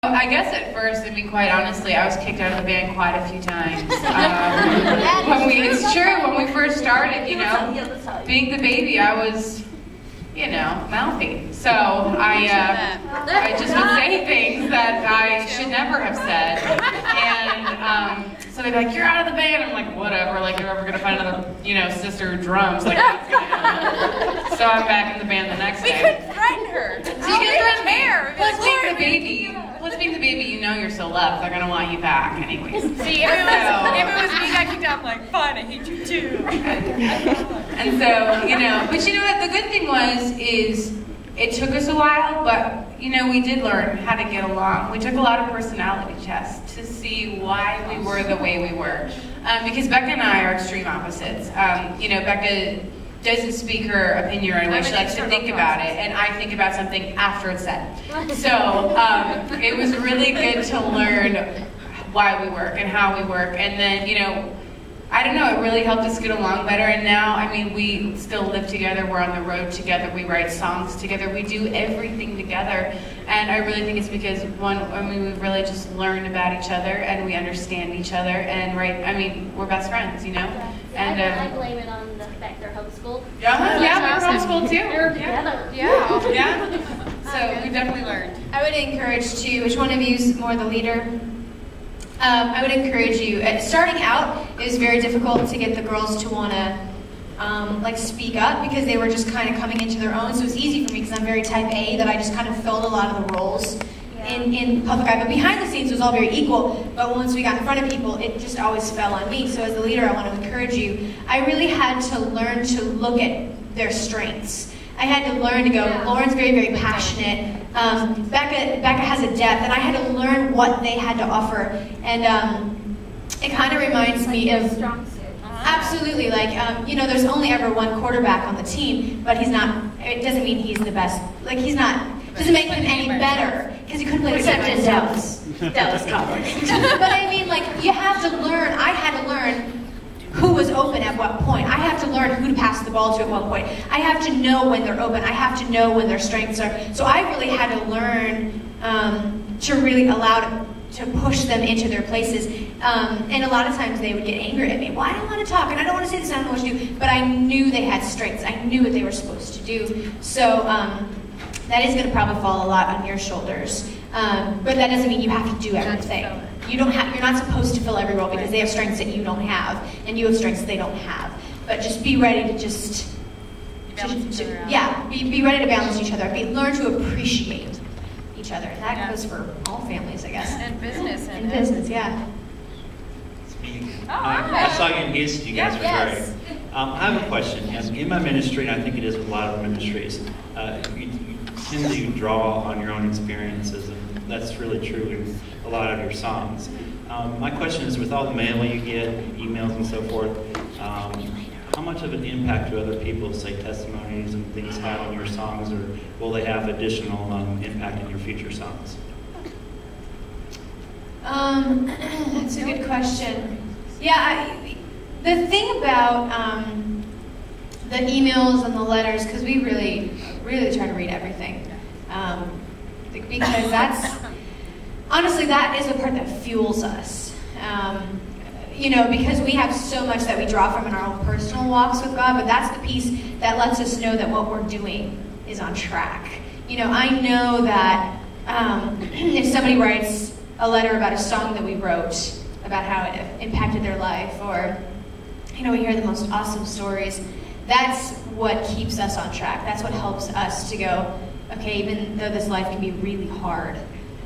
I guess at first, I mean, quite honestly, I was kicked out of the band quite a few times. It's true, when we first started, you know, being the baby, I was, you know, mouthy. So I just would say things that I should never have said. And so they'd be like, "You're out of the band." I'm like, whatever, like you're ever gonna find another, you know, sister who drums. Like, that's gonna happen. So I'm back in the band the next day. We couldn't threaten her. So you can threaten her. Plus being the baby. Plus being the baby, you know you're still left. They're gonna want you back anyways. See, if it was me that kicked out, I'm like, fine, I hate you too. And so, you know, but you know what, the good thing is it took us a while, but you know, we did learn how to get along. We took a lot of personality tests to see why we were the way we were. Because Becca and I are extreme opposites. You know, Becca doesn't speak her opinion right away. She likes to think about it, and I think about something after it's said. So it was really good to learn why we work and how we work, and then, you know, I don't know, it really helped us get along better. And now, I mean, we still live together, we're on the road together, we write songs together, we do everything together. And I really think it's because, one, I mean, we've really just learned about each other and we understand each other, and I mean, we're best friends, you know? And I blame it on the fact they're homeschooled. Yeah, we're homeschooled too. Yeah. So we definitely learned. I would encourage too, which one of you is more the leader? I would encourage you, starting out, it was very difficult to get the girls to want to like speak up, because they were just kind of coming into their own. So it was easy for me because I'm very type A, that I just kind of filled a lot of the roles in public eye. But behind the scenes it was all very equal, but once we got in front of people, it just always fell on me. So as the leader, I want to encourage you. I really had to learn to look at their strengths. I had to learn to go, Lauren's very, very passionate. Becca has a depth, and I had to learn what they had to offer. And it kind of reminds me of, absolutely, like, you know, there's only ever one quarterback on the team, but he's not, it doesn't mean he's the best. Like, he's not, doesn't make him any better, because he couldn't play except in Dallas Cowboys. But I mean, like, you have to learn, I had to learn who was open at what point. I have to learn who to pass the ball to at what point. I have to know when they're open. I have to know when their strengths are. So I really had to learn to really allow to push them into their places. And a lot of times they would get angry at me. Well, I don't want to talk, and I don't want to say this, and I don't know what to do. But I knew they had strengths. I knew what they were supposed to do. So that is going to probably fall a lot on your shoulders. But that doesn't mean you have to do everything. You're not supposed to fill every role, because they have strengths that you don't have, and you have strengths they don't have. But just be ready to be ready to balance each other. Learn to appreciate each other. And that goes for all families, I guess. And business. And business, yeah. I saw you in Houston. You guys were great. I have a question. In my ministry, and I think it is with a lot of ministries, you tend to draw on your own experiences, and that's really true in a lot of your songs. My question is, with all the mail you get, emails and so forth, how much of an impact do other people, say testimonies and things, have on your songs, or will they have additional impact in your future songs? That's a good question. Yeah, the thing about the emails and the letters, because we really try to read everything, because honestly, that is the part that fuels us. You know, because we have so much that we draw from in our own personal walks with God, but that's the piece that lets us know that what we're doing is on track. You know, I know that if somebody writes a letter about a song that we wrote, about how it impacted their life, or, you know, we hear the most awesome stories, that's what keeps us on track. That's what helps us to go, okay, even though this life can be really hard,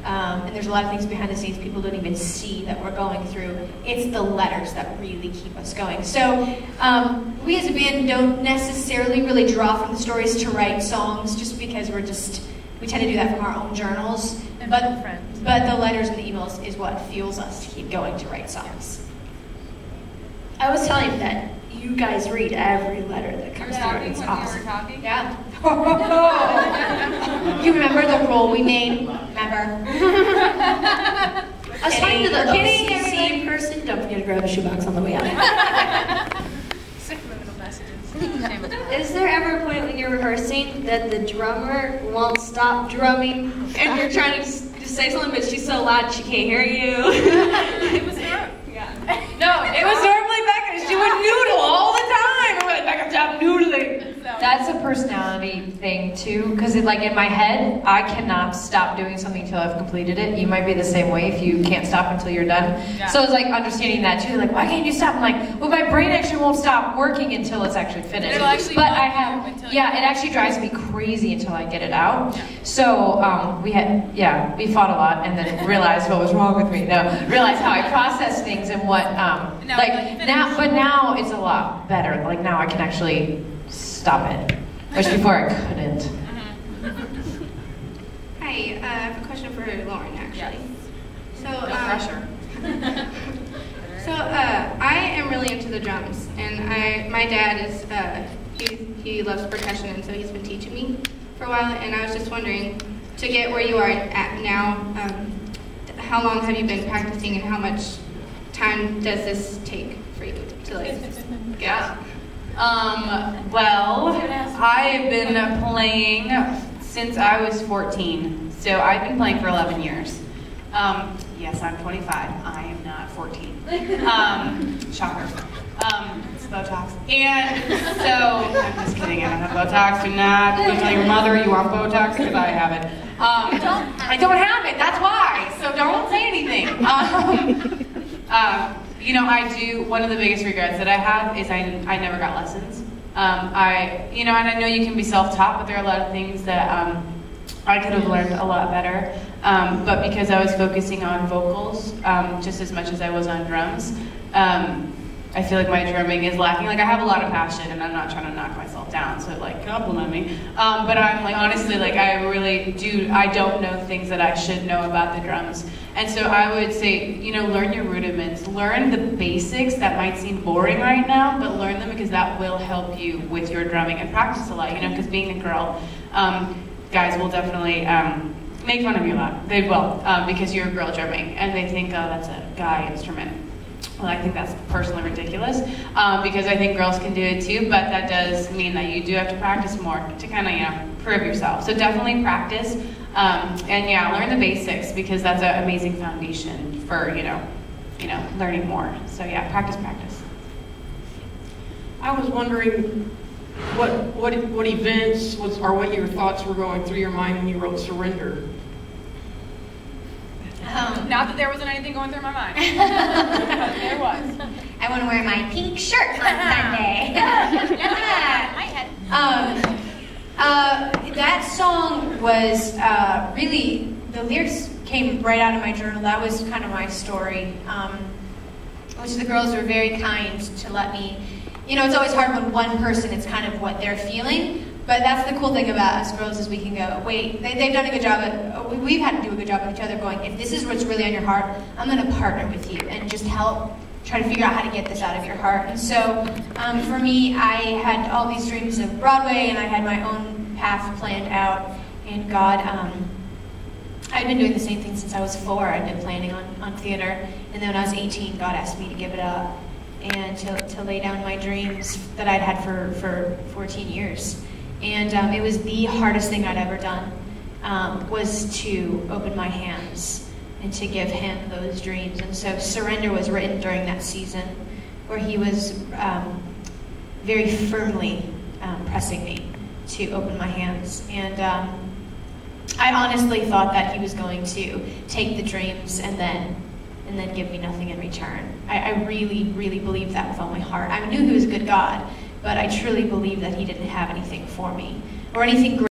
and there's a lot of things behind the scenes people don't even see that we're going through, it's the letters that really keep us going. So we as a band don't necessarily really draw from the stories to write songs, just because we tend to do that from our own journals. But the letters and the emails is what fuels us to keep going to write songs. I was telling you that you guys read every letter that comes through. It's awesome. Yeah. You remember the role we made? Remember? I was talking to the OCC person. Don't forget to grab a shoebox on the way out. Subliminal messages. Is there ever a point when you're rehearsing that the drummer won't stop drumming and you're trying to say something, but she's so loud she can't hear you. It was her. Yeah. No, it was normally Becca. She would noodle all the time. I'm like, Becca, stop noodling. That's a personality thing too, because like in my head, I cannot stop doing something until I've completed it. You might be the same way if you can't stop until you're done. Yeah. So it's like understanding that too. Like, why can't you stop? I'm like, well, my brain actually won't stop working until it's actually finished. It'll actually but love I you have, until yeah, you- it actually drives me crazy until I get it out. Yeah. So we fought a lot and then realized what was wrong with me. No, realized how I process things and what but now it's a lot better. Like now I can actually stop it, which before I couldn't. Hi, I have a question for Lauren, actually. So, No pressure. So, I am really into the drums, and my dad is, he loves percussion, and so he's been teaching me for a while, and I was just wondering, to get where you are at now, how long have you been practicing, and how much time does this take for you to, like, Yeah. Well, I've been playing since I was 14. So I've been playing for 11 years. Yes, I'm 25. I am not 14. Shocker. It's Botox. And so, I'm just kidding, I don't have Botox. Do not go tell your mother you want Botox, because I have it. I don't have it, that's why. So don't say anything. You know, one of the biggest regrets that I have is I never got lessons. And I know you can be self-taught, but there are a lot of things that I could have learned a lot better. But because I was focusing on vocals just as much as I was on drums, I feel like my drumming is lacking. Like, I have a lot of passion, and I'm not trying to knock myself down, so like, compliment me. But I'm like, honestly, like, I don't know things that I should know about the drums. And so I would say, you know, learn your rudiments. Learn the basics that might seem boring right now, but learn them because that will help you with your drumming, and practice a lot, you know, because being a girl, guys will definitely make fun of you a lot. They will, because you're a girl drumming, and they think, oh, that's a guy instrument. Well, I think that's personally ridiculous, because I think girls can do it too, but that does mean that you do have to practice more to kind of, you know, prove yourself. So definitely practice, and yeah, learn the basics, because that's an amazing foundation for, you know, learning more. So yeah, practice. I was wondering what events or what your thoughts were going through your mind when you wrote Surrender. Not that there wasn't anything going through my mind. But there was. I want to wear my pink shirt on Sunday. That song was really, the lyrics came right out of my journal. That was kind of my story, which the girls were very kind to let me, you know, it's always hard when one person, it's kind of what they're feeling. But that's the cool thing about us girls is we can go, wait, they've done a good job we've had to do a good job of each other going, if this is what's really on your heart, I'm going to partner with you and just help try to figure out how to get this out of your heart. And so for me, I had all these dreams of Broadway, and I had my own path planned out. And God, I'd been doing the same thing since I was 4. I'd been planning on theater. And then when I was 18, God asked me to give it up and to lay down my dreams that I'd had for 14 years. And it was the hardest thing I'd ever done, was to open my hands and to give him those dreams. And so Surrender was written during that season where he was very firmly pressing me to open my hands. And I honestly thought that he was going to take the dreams and then give me nothing in return. I really, really believed that with all my heart. I knew he was a good God, but I truly believed that he didn't have anything for me or anything great.